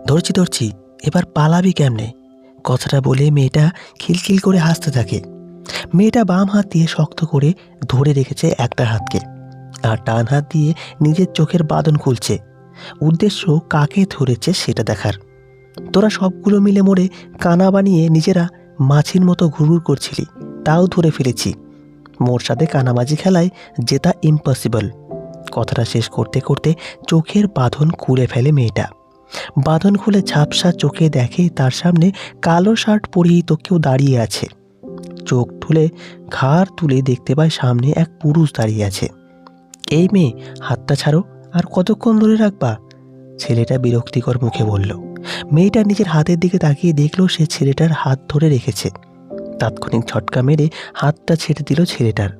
ধরছি ধরছি, এবার পালাবি কেমনে? কথাটা বলে মেয়েটা খিলখিল করে হাসতে থাকে। মেয়েটা বাম হাত দিয়ে শক্ত করে ধরে রেখেছে একটা হাতকে, আর ডান হাত দিয়ে নিজের চোখের বাঁধন খুলছে। উদ্দেশ্য কাকে ধরেছে সেটা দেখার। তোরা সবগুলো মিলে মোড়ে কানা বানিয়ে নিজেরা মাছির মতো ঘুরঘুর করছিলি, তাও ধরে ফেলেছি। মোর সাথে কানামাজি খেলায় জেতা ইম্পসিবল। কথাটা শেষ করতে করতে চোখের বাঁধন খুলে ফেলে মেয়েটা। বাঁধন খুলে ঝাপসা চোখে দেখে তার সামনে কালো শার্ট পরিহিত কেউ দাঁড়িয়ে আছে। চোখ তুলে ঘাড় তুলে দেখতে পায় সামনে এক পুরুষ দাঁড়িয়ে আছে। এই মেয়ে, হাতটা ছাড়ো, আর কতক্ষণ ধরে রাখবা? ছেলেটা বিরক্তিকর মুখে বলল। মেয়েটা নিজের হাতের দিকে তাকিয়ে দেখল সে ছেলেটার হাত ধরে রেখেছে। তাৎক্ষণিক ঝটকা মেরে হাতটা ছেড়ে দিল ছেলেটার।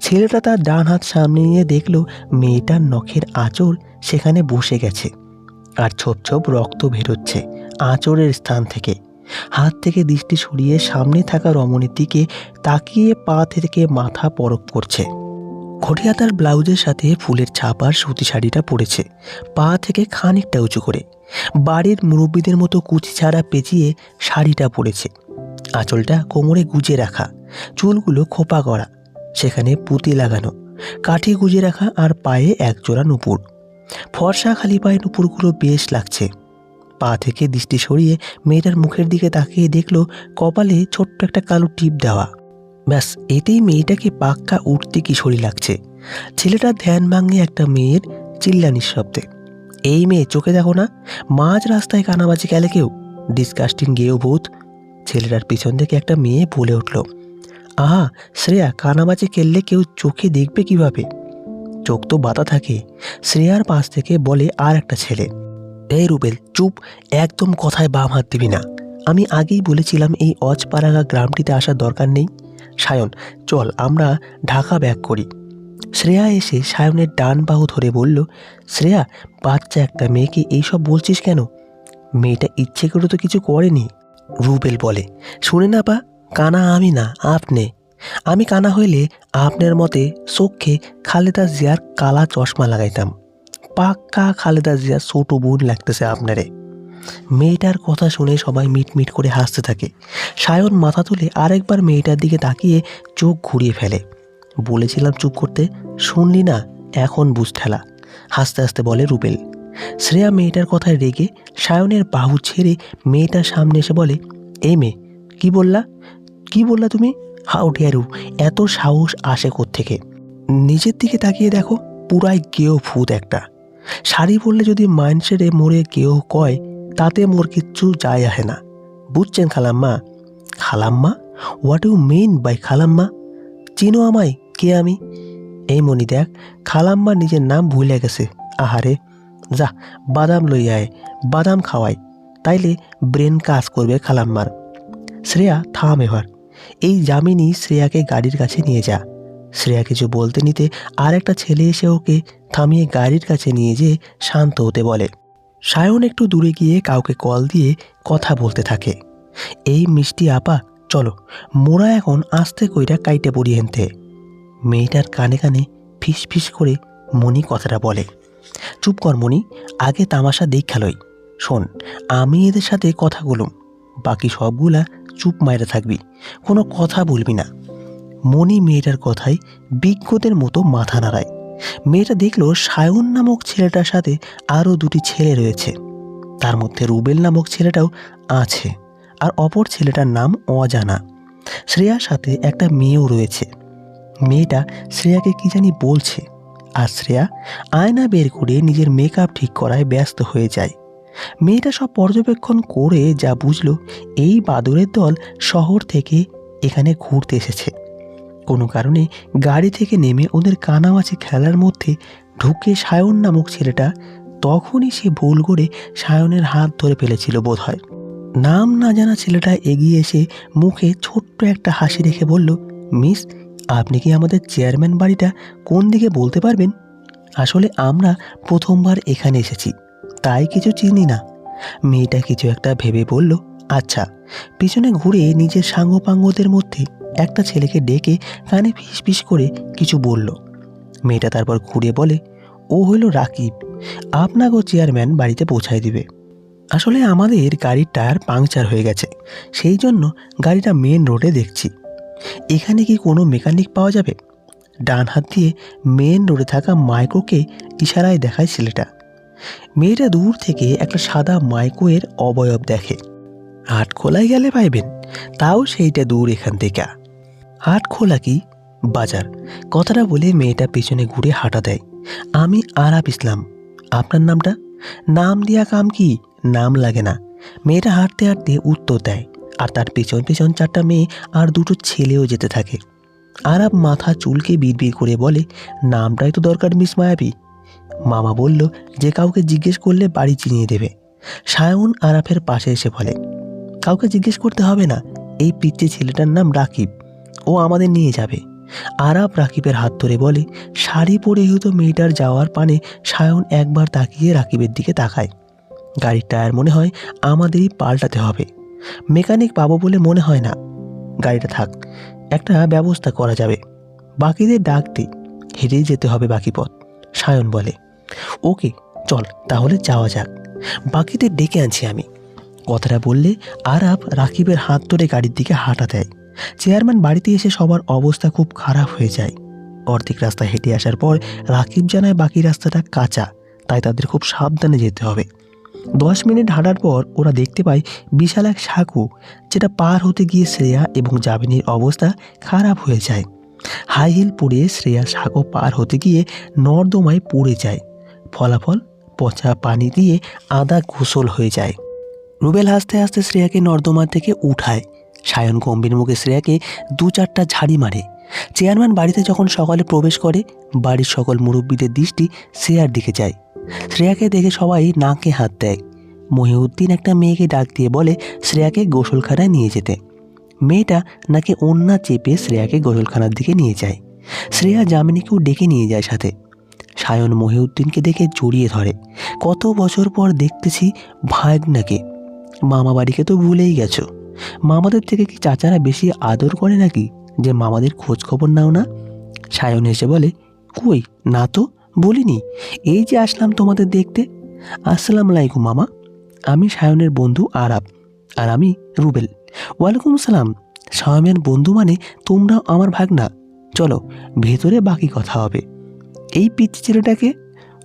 ছেলেটা তার ডান হাত সামনে নিয়ে দেখল মেয়েটার নখের আঁচড় সেখানে বসে গেছে, আর ছোপ ছোপ রক্ত বেরোচ্ছে আঁচড়ের স্থান থেকে। হাত থেকে দৃষ্টি সরিয়ে সামনে থাকা রমণীর দিকে তাকিয়ে পা থেকে মাথা পরক করছে। খটিয়াতার ব্লাউজের সাথে ফুলের ছাপার সুতি শাড়িটা পরেছে, পা থেকে খানিকটা উঁচু করে। বাড়ির মুরব্বীদের মতো কুচি ছাড়া পেঁচিয়ে শাড়িটা পরেছে। আঁচলটা কোমরে গুজে রাখা, চুলগুলো খোপা করা, সেখানে পুঁতি লাগানো, কাঠি গুজে রাখা, আর পায়ে একজোড়া নুপুর। ফর্সা খালি পায়ে নুপুরগুলো বেশ লাগছে। পা থেকে দৃষ্টি সরিয়ে মেয়েটার মুখের দিকে তাকিয়ে দেখল কপালে ছোট্ট একটা কালো টিপ দেওয়া। ব্যাস, এতেই মেয়েটাকে পাক্কা উঠতে কিশোরী লাগছে। ছেলেটার ধ্যান ভাঙে একটা মেয়ের চিল্লানির শব্দে। এই মেয়ে, চোখে দেখো না, মাঝ রাস্তায় কানাবাজি খেলে কেউ, ডিসকাস্টিং গেও ভূত। ছেলেটার পিছন থেকে একটা মেয়ে বলে উঠল, আহা শ্রেয়া, কানাবাজি খেললে কেউ চোখে দেখবে কিভাবে? চোখ তো বাঁধা থাকে। শ্রেয়ার পাশ থেকে বলে আর একটা ছেলে, এই রুবেল চুপ, একদম কথায় বাম হাত দিবি না। আমি আগেই বলেছিলাম এই অজপাড়াগা গ্রামটিতে আসার দরকার নেই। সায়ন, চল আমরা ঢাকা ব্যাক করি। শ্রেয়া এসে সায়নের ডান বাহু ধরে বলল, শ্রেয়া, বাচ্চা একটা মেয়েকে এইসব বলছিস কেন? মেয়েটা ইচ্ছে করে তো কিছু করেনি। রুবেল বলে, শুনে না পা, কানা আমি না, আপনি। আমি কানা হইলে আপনার মতে চোখে খালেদা জিয়ার কালা চশমা লাগাইতাম। পাক্কা খালেদা জিয়া ছোট বোন লাগতেছে আপনারে। মেয়েটার কথা শুনে সবাই মিটমিট করে হাসতে থাকে। সায়ন মাথা তুলে আরেকবার মেয়েটার দিকে তাকিয়ে চোখ ঘুরিয়ে ফেলে। বলেছিলাম চুপ করতে, শুনলি না? এখন বুঝ ঠেলা। হাসতে হাসতে বলে রুবেল। শ্রেয়া মেয়েটার কথায় রেগে সায়নের বাহু ছেড়ে মেয়েটার সামনে এসে বলে, এই মেয়ে, কি বললা? কি বললা তুমি? How dare you! এত সাহস আসে কোত্থেকে? নিজের দিকে তাকিয়ে দেখো, পুরাই গেও ভূত একটা। শাড়ি পরলে যদি মাইন্ডসেটে মোড়ে কেউ কয়, তাতে মোর কিচ্ছু যায় আসে না। বুঝছেন খালাম্মা? খালাম্মা? হোয়াট ইউ মিন বাই খালাম্মা? চিনো আমায়? কে আমি? এই মনি দেখ, খালাম্মা নিজের নাম ভুলে গেছে। আহারে, যা বাদাম লই আয়, বাদাম খাওয়াই, তাইলে ব্রেন কাজ করবে খালাম্মার। শ্রেয়া থাম এবার। এই যামিনী শ্রেয়াকে গাড়ির কাছে নিয়ে যা। শ্রেয়া কিছু বলতে নিতে আর একটা ছেলে এসে ওকে থামিয়ে গাড়ির কাছে নিয়ে যেয়ে শান্ত হতে বলে। সায়ন একটু দূরে গিয়ে কাউকে কল দিয়ে কথা বলতে থাকে। এই মিষ্টি আপা, চলো মোরা এখন আস্তে কইরা কাইটে পড়ি হেনতে। মেয়েটার কানে কানে ফিস ফিস করে মণি কথাটা বলে। চুপ কর মণি, আগে তামাশা দেখা লই। শোন, আমি এদের সাথে কথা বলুম, বাকি সবগুলা চুপ মাইরা থাকবি, কোনো কথা বলবি না। মণি মেয়েটার কথায় বিজ্ঞদের মতো মাথা নাড়ায়। মেয়েটা দেখলো সায়ন নামক ছেলেটার সাথে আরও দুটি ছেলে রয়েছে। তার মধ্যে রুবেল নামক ছেলেটাও আছে, আর অপর ছেলেটার নাম অজানা। শ্রেয়ার সাথে একটা মেয়েও রয়েছে। মেয়েটা শ্রেয়াকে কি জানি বলছে, আর শ্রেয়া আয়না বের করে নিজের মেকআপ ঠিক করায় ব্যস্ত হয়ে যায়। মেয়েটা সব পর্যবেক্ষণ করে যা বুঝলো, এই বাদরের দল শহর থেকে এখানে ঘুরতে এসেছে। কোনো কারণে গাড়ি থেকে নেমে ওদের কানামাছি খেলার মধ্যে ঢুকে সায়ন নামক ছেলেটা তখনই সে ভুল করে সায়নের হাত ধরে ফেলেছিল বোধহয়। নাম না জানা ছেলেটা এগিয়ে এসে মুখে ছোট্ট একটা হাসি রেখে বলল, মিস, আপনি কি আমাদের চেয়ারম্যান বাড়িটা কোন দিকে বলতে পারবেন? আসলে আমরা প্রথমবার এখানে এসেছি, তাই কিছু চিনি না। মেয়েটা কিছু একটা ভেবে বলল, আচ্ছা। পিছনে ঘুরে নিজের সাঙ্গপাঙ্গদের মধ্যে একটা ছেলেকে ডেকে কানে ফিস ফিস করে কিছু বলল। মেয়েটা তারপর ঘুরে বলে, ও হইল রাকিব, আপনাকেও চেয়ারম্যান বাড়িতে পৌঁছায় দিবে। আসলে আমাদের গাড়ির টায়ার পাংচার হয়ে গেছে, সেই জন্য গাড়িটা মেন রোডে দেখছি। এখানে কি কোনো মেকানিক পাওয়া যাবে? ডান হাত দিয়ে মেন রোডে থাকা মাইক্রোকে ইশারায় দেখায় ছেলেটা। মেয়েটা দূর থেকে একটা সাদা মাইক্রোয়ের অবয়ব দেখে। হাটখোলায় গেলে পাইবেন, তাও সেইটা দূর এখান থেকে। হাটখোলা কি? বাজার। কথাটা বলে মেয়েটা পেছনে ঘুরে হাঁটা দেয়। আমি আরাপ ইসলাম। আপনার নামটা? নাম দিয়া কাম কি, নাম লাগে না। মেয়েটা হাঁটতে হাঁটতে উত্তর দেয়, আর তার পেছন পেছন 4টা মেয়ে আর 2টো ছেলেও যেতে থাকে। আরাপ মাথা চুলকে বিড়বিড় করে বলে, নামটাই তো দরকার মিস মায়াবী। মামা বলল যে কাউকে জিজ্ঞেস করলে বাড়ি চিনিয়ে দেবে। সায়ন আরাফের পাশে এসে বলে, কাউকে জিজ্ঞেস করতে হবে না, এই পিচ্চি ছেলেটার নাম রাকিব, ও আমাদের নিয়ে যাবে। আরাফ রাকিবের হাত ধরে বলে, শাড়ি পরে হয়তো মেয়েটার যাওয়ার পানে সায়ন একবার তাকিয়ে রাকিবের দিকে তাকায়। গাড়ির টায়ার মনে হয় আমাদেরই পাল্টাতে হবে। মেকানিক পাবো বলে মনে হয় না। গাড়িটা থাক, একটা ব্যবস্থা করা যাবে। বাকিদের ডাক দিই, হেঁটেই যেতে হবে বাকি পথ। সায়ন বলে, ওকে চল তাহলে যাওয়া যাক, বাকিদের ডেকে আনছি আমি। কথাটা বললে আরাফ রাকিবের হাত ধরে গাড়ির দিকে হাঁটা দেয়। চেয়ারম্যান বাড়িতে এসে সবার অবস্থা খুব খারাপ হয়ে যায়। অর্ধেক রাস্তা হেঁটে আসার পর রাকিব জানায় বাকি রাস্তাটা কাঁচা, তাই তাদের খুব সাবধানে যেতে হবে। 10 মিনিট হাঁটার পর ওরা দেখতে পায় বিশাল এক সাঁকো, যেটা পার হতে গিয়ে শ্রেয়া এবং জামিনীর অবস্থা খারাপ হয়ে যায়। হাই হিল পরে শ্রেয়া সাঁকো পার হতে গিয়ে নর্দমায় পড়ে যায়। ফলাফল, পচা পানি দিয়ে আদা গোসল হয়ে যায়। রুবেল হাসতে হাসতে শ্রেয়াকে নর্দমা থেকে উঠায়। সায়ন গম্ভীর মুখে শ্রেয়াকে 2-4টা ঝাড়ি মারে। চেয়ারম্যান বাড়িতে যখন সকালে প্রবেশ করে, বাড়ির সকল মুরব্বীদের দৃষ্টি শ্রেয়ার দিকে যায়। শ্রেয়াকে দেখে সবাই নাকে হাত দেয়। মহিউদ্দিন একটা মেয়েকে ডাক দিয়ে বলে শ্রেয়াকে গোসলখানায় নিয়ে যেতে। মেয়েটা নাকি ওন্না চেপে শ্রেয়াকে গোসলখানার দিকে নিয়ে যায়। শ্রেয়া জামিনীকেও ডেকে নিয়ে যায় সাথে। সায়ন মহিউদ্দিনকে দেখে জড়িয়ে ধরে। কত বছর পর দেখতেছি ভাগ্নাকে। মামা বাড়িকে তো ভুলেই গেছো। মামাদের থেকে কি চাচারা বেশি আদর করে নাকি যে মামাদের খোঁজ খবর নাও না? সায়ন এসে বলে, কই না তো, বলিনি, এই যে আসলাম তোমাদের দেখতে। আসসালামু আলাইকুম মামা, আমি সায়নের বন্ধু আরাব, আর আমি রুবেল। ওয়ালাইকুম আসসালাম। সায়নের বন্ধু মানে তোমরা আমার ভাগনা। চলো ভেতরে বাকি কথা হবে। এই পিচ্চি ছেলেটাকে?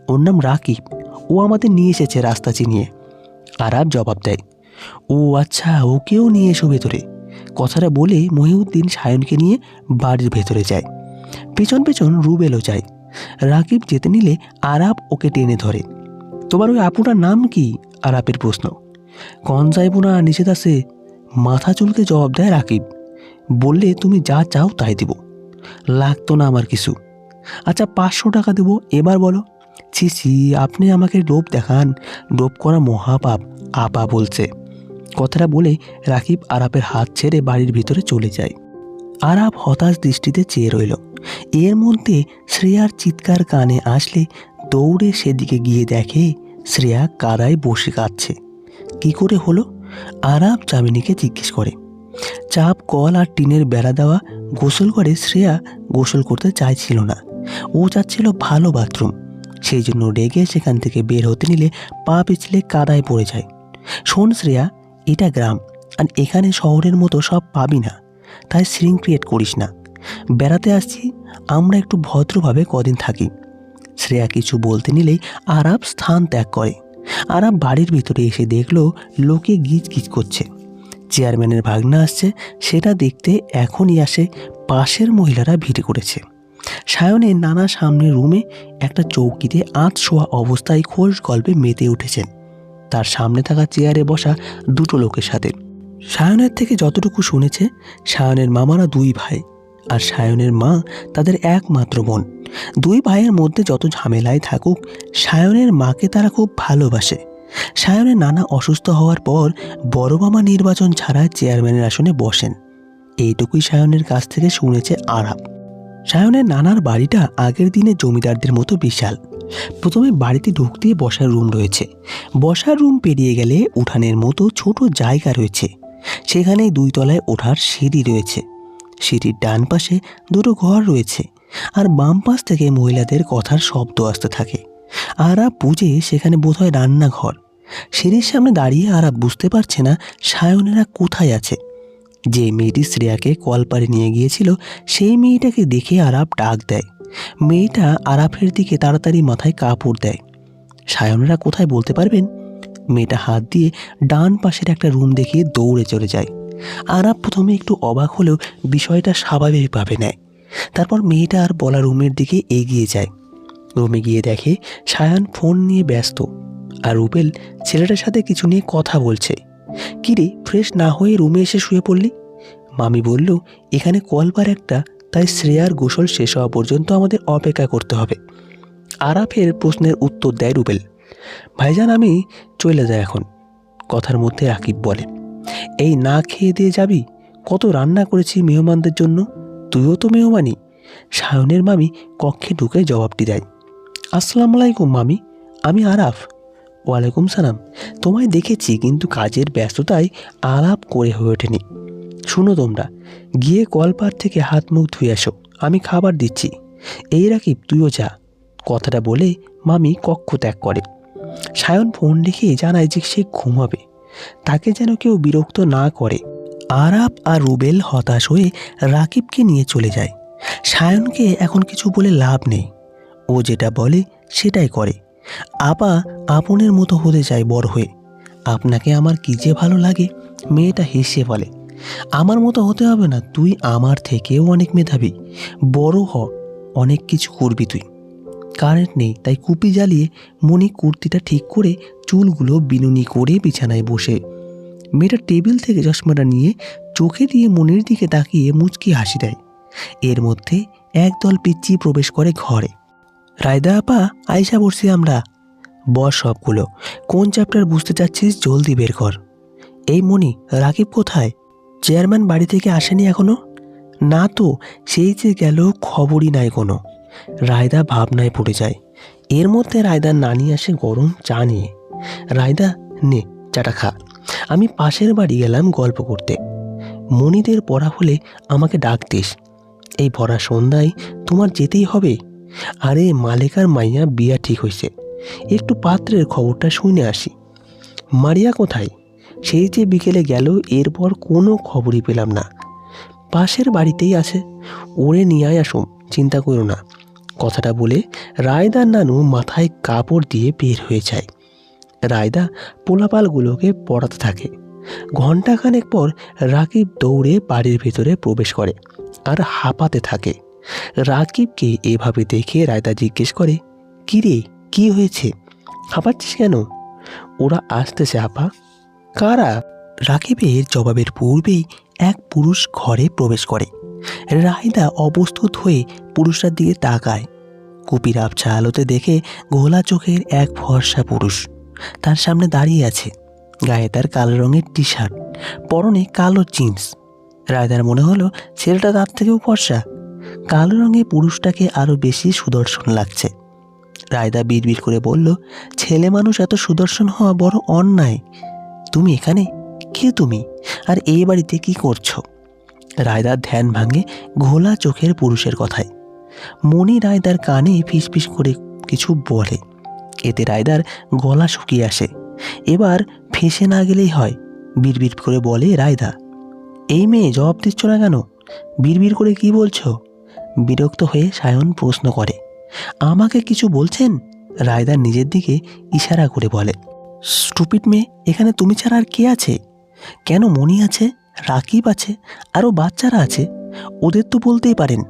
ওর নাম রাকিব, ও আমাদের নিয়ে এসেছে রাস্তা চিনিয়ে। আরাব জবাব দেয়, ও আচ্ছা, ওকেও নিয়ে এসো ভেতরে। কথাটা বলে মহিউদ্দিন সায়নকে নিয়ে বাড়ির ভেতরে যায়। পেছন পেছন রুবেলও যায়। রাকিব যেতে নিলে আরাব ওকে টেনে ধরে। তোমার ওই আপুটার নাম কি? আরাবের প্রশ্ন। কন যাইবো না, নিষেধ আছে। মাথা চুলকে জবাব দেয় রাকিব। বললে তুমি যা চাও তাই দেব। লাগতো না আমার কিছু। আচ্ছা 500 টাকা দেবো, এবার বলো। ছি ছি, আপনি আমাকে লোভ দেখান, লোভ করা মহাপাপ, আপা বলছে। কথাটা বলে রাকিব আরাপের হাত ছেড়ে বাড়ির ভিতরে চলে যায়। আরাপ হতাশ দৃষ্টিতে চেয়ে রইল। এর মধ্যে শ্রেয়ার চিৎকার কানে আসলে দৌড়ে সেদিকে গিয়ে দেখে শ্রেয়া কাদায় বসে কাঁদছে। কি করে হলো? আরাপ জামিনীকে জিজ্ঞেস করে। চাপ কল আর টিনের বেড়া দেওয়া গোসল করে শ্রেয়া গোসল করতে চাইছিল না। ও চাচ্ছিল ভালো বাথরুম। সেই জন্য রেগে সেখান থেকে বের হতে নিলে পা পিছলে কাদায় পড়ে যায়। শোন শ্রেয়া, এটা গ্রাম, আর এখানে শহরের মতো সব পাবি না, তাই সিন ক্রিয়েট করিস না। বেড়াতে আসছি, আমরা একটু ভদ্রভাবে কদিন থাকি। শ্রেয়া কিছু বলতে নিলেই আরাব স্থান ত্যাগ করে। আরাব বাড়ির ভিতরে এসে দেখলো লোকে গিজ গিজ করছে। চেয়ারম্যানের ভাগনা আসছে, সেটা দেখতে এখনই আসে পাশের মহিলারা ভিড় করেছে। সায়নের নানা সামনের রুমে একটা চৌকিতে শোয়া অবস্থায় খোশ গল্পে মেতে উঠেছেন, তার সামনে থাকা চেয়ারে বসা 2টো লোকের সাথে। সায়নের থেকে যতটুকু শুনেছে, সায়নের মামারা 2 ভাই, আর সায়নের মা তাদের একমাত্র বোন। 2 ভাইয়ের মধ্যে যত ঝামেলাই থাকুক, সায়নের মাকে তারা খুব ভালোবাসে। সায়নের নানা অসুস্থ হওয়ার পর বড় মামা নির্বাচন ছাড়া চেয়ারম্যানের আসনে বসেন। এইটুকুই সায়নের কাছ থেকে শুনেছে আরাব। সায়নের নানার বাড়িটা আগের দিনে জমিদারদের মতো বিশাল। প্রথমে বাড়িতে ঢুকতে বসার রুম রয়েছে। বসার রুম পেরিয়ে গেলে উঠানের মতো ছোট জায়গা রয়েছে। সেখানে 2 তলায় ওঠার সিঁড়ি রয়েছে। সিঁড়ির ডান পাশে 2টো ঘর রয়েছে, আর বাম পাশ থেকে মহিলাদের কথার শব্দ আসতে থাকে। আরাব বুঝে সেখানে বোধহয় রান্নাঘর। সিঁড়ির সামনে দাঁড়িয়ে আরাপ বুঝতে পারছে না সায়নেরা কোথায় আছে। যে মেয়েটি শ্রেয়াকে কলপারে নিয়ে গিয়েছিল সেই মেয়েটাকে দেখে আরাপ ডাক দেয়। মেয়েটা আরাফের দিকে তাড়াতাড়ি মাথায় কাপড় দেয়। সায়নেরা কোথায় বলতে পারবেন? মেয়েটা হাত দিয়ে ডান পাশের একটা রুম দেখিয়ে দৌড়ে চলে যায়। আরাপ প্রথমে একটু অবাক হলেও বিষয়টা স্বাভাবিকভাবে নেয়। তারপর মেয়েটা আর বলা রুমের দিকে এগিয়ে যায়। রুমে গিয়ে দেখে সায়ান ফোন নিয়ে ব্যস্ত, আর রুবেল ছেলেটার সাথে কিছু নিয়ে কথা বলছে। কিরে, ফ্রেশ না হয়ে রুমে এসে শুয়ে পড়লি? মামি বলল, এখানে কলবার একটা, তাই শ্রেয়ার গোসল শেষ হওয়া পর্যন্ত আমাদের অপেক্ষা করতে হবে। আরাফের প্রশ্নের উত্তর দেয় রুবেল, ভাইজান আমি চলে যাই এখন। কথার মধ্যে রাকিব বলে, এই না খেয়ে দিয়ে যাবি? কত রান্না করেছি মেহমানদের জন্য, তুইও তো মেহমানি। সায়নের মামি কক্ষে ঢুকে জবাবটি দেয়, আসসালামু আলাইকুম মামি, আমি আরাফ। ওয়ালাইকুম সালাম। তোমায় দেখেছি কিন্তু কাজের ব্যস্ততায় আলাপ করে হয়ে ওঠেনি। শুনো, তোমরা গিয়ে কলপার থেকে হাত মুখ ধুয়ে আসো, আমি খাবার দিচ্ছি। এই রাকিব, তুইও যা। কথাটা বলে মামি কক্ষ ত্যাগ করে। সায়ন ফোন রেখে জানায় যে সে ঘুমাবে, তাকে যেন কেউ বিরক্ত না করে। আরাপ আর রুবেল হতাশ হয়ে রাকিবকে নিয়ে চলে যায়। সায়নকে এখন কিছু বলে লাভ নেই, ও যেটা বলে সেটাই করে। আপা আপনের মতো হতে চায় বড় হয়ে। আপনাকে আমার কি যে ভালো লাগে, মেয়েটা হেসে বলে, আমার মতো হতে হবে না, তুই আমার থেকেও অনেক মেধাবী, বড় হ, অনেক কিছু করবি তুই। কারেন্ট নেই তাই কুপি জ্বালিয়ে মনি কুর্তিটা ঠিক করে চুলগুলো বিনুনি করে বিছানায় বসে। মেয়েটা টেবিল থেকে চশমাটা নিয়ে চোখে দিয়ে মনির দিকে তাকিয়ে মুচকি হাসি দেয়। এর মধ্যে একদল পিচ্চি প্রবেশ করে ঘরে। রায়দা আপা, আয়সা বসছি আমরা। বস সবগুলো, কোন চ্যাপ্টার বুঝতে চাচ্ছিস জলদি বের কর। এই মনি, রাকিব কোথায়? চেয়ারম্যান বাড়ি থেকে আসেনি এখনো? না তো, সেই যে গেল, খবরই নাই কোনো। রায়দা ভাবনায় পড়ে যায়। এর মধ্যে রায়দার নানি আসে গরম চা নিয়ে। রায়দা, নে চাটা খা। আমি পাশের বাড়ি গেলাম গল্প করতে। মনিদের পড়া হলে আমাকে ডাক দিস। এই ভরা সন্ধ্যায় তোমার যেতেই হবে। আরে মালেকার মাইয়া বিয়া ঠিক হয়েছে, একটু পাত্রের খবরটা শুনে আসি। মারিয়া কোথায়? সেই যে বিকেলে গেল, এরপর কোনো খবরই পেলাম না। পাশের বাড়িতেই আছে, ওরে নিয়ে আসুন, চিন্তা করো না। কথাটা বলে রায়দার নানু মাথায় কাপড় দিয়ে বের হয়ে যায়। রায়দা পোলাপালগুলোকে পড়াতে থাকে। ঘণ্টাখানেক পর রাকিব দৌড়ে বাড়ির ভেতরে প্রবেশ করে আর হাঁপাতে থাকে। রাকিবকে এভাবে দেখে রায়দা জিজ্ঞেস করে, কি রে, কি হয়েছে, হাঁপাচ্ছিস কেন? ওরা আসতেছে আপা। কারা? রাকিবের জবাবের পূর্বেই এক পুরুষ ঘরে প্রবেশ করে। রায়দা অপ্রস্তুত হয়ে পুরুষটার দিকে তাকায়। কুপির আবছা আলোতে দেখে ঘোলা চোখের এক ফর্সা পুরুষ তার সামনে দাঁড়িয়ে আছে। গায়ে তার কালো রঙের টি শার্ট, পরনে কালো জিন্স। রায়দার মনে হলো ছেলেটা তার থেকেও ফর্সা। কালো রঙের পুরুষটাকে আরো বেশি সুদর্শন লাগছে। রায়দা বিড়বিড় করে বলল, ছেলে মানুষ এত সুদর্শন হওয়া বড় অন্যায়। তুমি এখানে? কে তুমি, আর এই বাড়িতে কি করছো? রায়দার ধ্যান ভাঙে ঘোলা চোখের পুরুষের কথায়। মনি রায়দার কানে ফিসফিস করে কিছু বলে, এতে রায়দার গলা শুকিয়ে আসে। এবার ফেঁসে না গেলেই হয়। বিড়বিড় করে বলে রায়দা, এই মেয়ে জবাব দিচ্ছ না কেন? বিড়বিড় করে কি বলছো? বিরক্ত হয়ে সায়ন প্রশ্ন করে, আমাকে কিছু বলছেন? রায়দা নিজের দিকে ইশারা করে বলে, স্টুপিড মেয়ে, এখানে তুমি ছাড়া আর কে আছে? কেন, মনি আছে, রাকিব আছে, আরও বাচ্চারা আছে, ওদের তো বলতেই পারেন।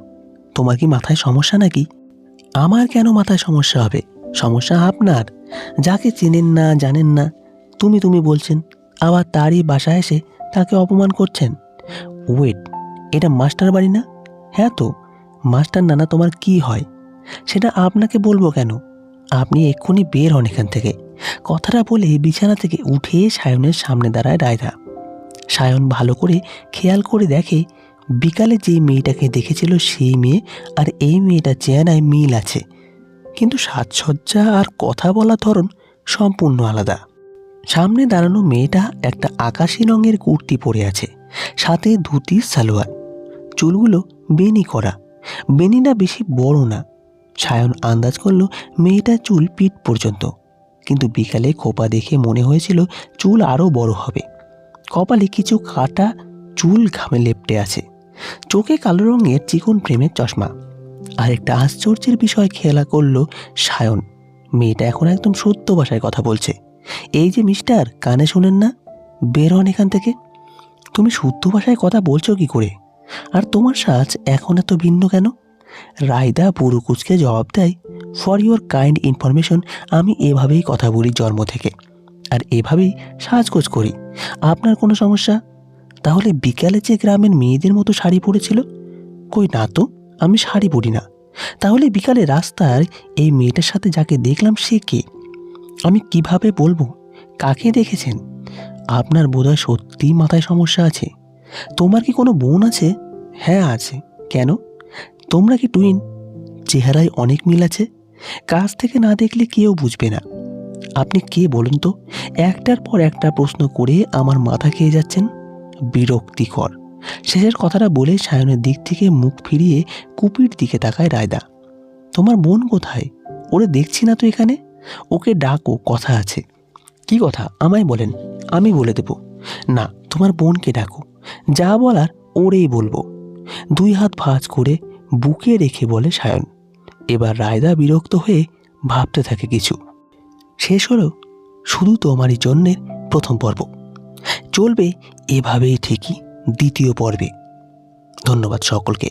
তোমার কি মাথায় সমস্যা নাকি? আমার কেন মাথায় সমস্যা হবে? সমস্যা আপনার। যাকে চেনেন না জানেন না তুমি তুমি বলছেন, আবার তারই বাসায় এসে তাকে অপমান করছেন। ওয়েট, এটা মাস্টার বাড়ি না? হ্যাঁ তো, মাস্টার নানা তোমার কি হয় সেটা আপনাকে বলবো কেন? আপনি এক্ষুনি বের হন এখান থেকে। কথাটা বলে বিছানা থেকে উঠে সায়নের সামনে দাঁড়ায় রায়দা। সায়ন ভালো করে খেয়াল করে দেখে, বিকালে যেই মেয়েটাকে দেখেছিল সেই মেয়ে আর এই মেয়েটা চেহারায় মিল আছে, কিন্তু সাজসজ্জা আর কথা বলার ধরন সম্পূর্ণ আলাদা। সামনে দাঁড়ানো মেয়েটা একটা আকাশি রঙের কুর্তি পরে আছে, সাথে ধুতি সালোয়ার। চুলগুলো বেনি করা, বেনিটা বেশি বড় না। সায়ন আন্দাজ করলো মেয়েটার চুল পিঠ পর্যন্ত, কিন্তু বিকালে খোপা দেখে মনে হয়েছিল চুল আরও বড় হবে। কপালে কিছু কাটা চুল ঘামে লেপ্টে আছে, চোখে কালো রঙের চিকন প্রেমের চশমা। আর একটা আশ্চর্যের বিষয় খেলা করলো সায়ন। মেয়েটা এখন একদম সত্য ভাষায় কথা বলছে। এই যে মিস্টার, কানে শোনেন না? বের হন এখান থেকে। তুমি শুদ্ধ ভাষায় কথা বলছো কি করে? আর তোমার সাজ এখন এত ভিন্ন কেন? রায়দা বুড়ো কুচকে জবাব দেয়, ফর ইউর কাইন্ড ইনফরমেশন, আমি এভাবেই কথা বলি জন্ম থেকে, আর এভাবেই সাজগোজ করি। আপনার কোনো সমস্যা? তাহলে বিকালে যে গ্রামের মেয়েদের মতো শাড়ি পরেছিল? কই না তো, আমি শাড়ি পরি না। তাহলে বিকালে রাস্তার এই মেয়েটার সাথে যাকে দেখলাম সে কে? আমি কিভাবে বলবো কাকে দেখেছেন? আপনার বোধহয় সত্যিই মাথায় সমস্যা আছে। তোমার কি কোনো বোন আছে? হ্যাঁ আছে। কেন? তোমরা কি টুইন? চেহারায় অনেক মিল আছে, কাছ থেকে না দেখলে কেউ বুঝবে না। আপনি কে বলুন তো? একটার পর একটা প্রশ্ন করে আমার মাথা খেয়ে যাচ্ছেন। বিরক্তিকর। শেষের কথাটা বলে সায়নের দিক থেকে মুখ ফিরিয়ে কুপির দিকে তাকায় রায়দা। তোমার বোন কোথায়? ওরে দেখছি না তো এখানে। ওকে ডাকো, কথা আছে। কি কথা আমায় বলেন, আমি বলে দেব। না, তোমার বোনকে ডাকো, যা বলার ওরেই বলবো। দুই হাত ভাঁজ করে বুকে রেখে বলে সায়ন। এবার রায়দা বিরক্ত হয়ে ভাবতে থাকে কিছু। শেষ হলো শুধু তোমারই জন্যের প্রথম পর্ব। চলবে এভাবেই ঠিকই দ্বিতীয় পর্বে। ধন্যবাদ সকলকে।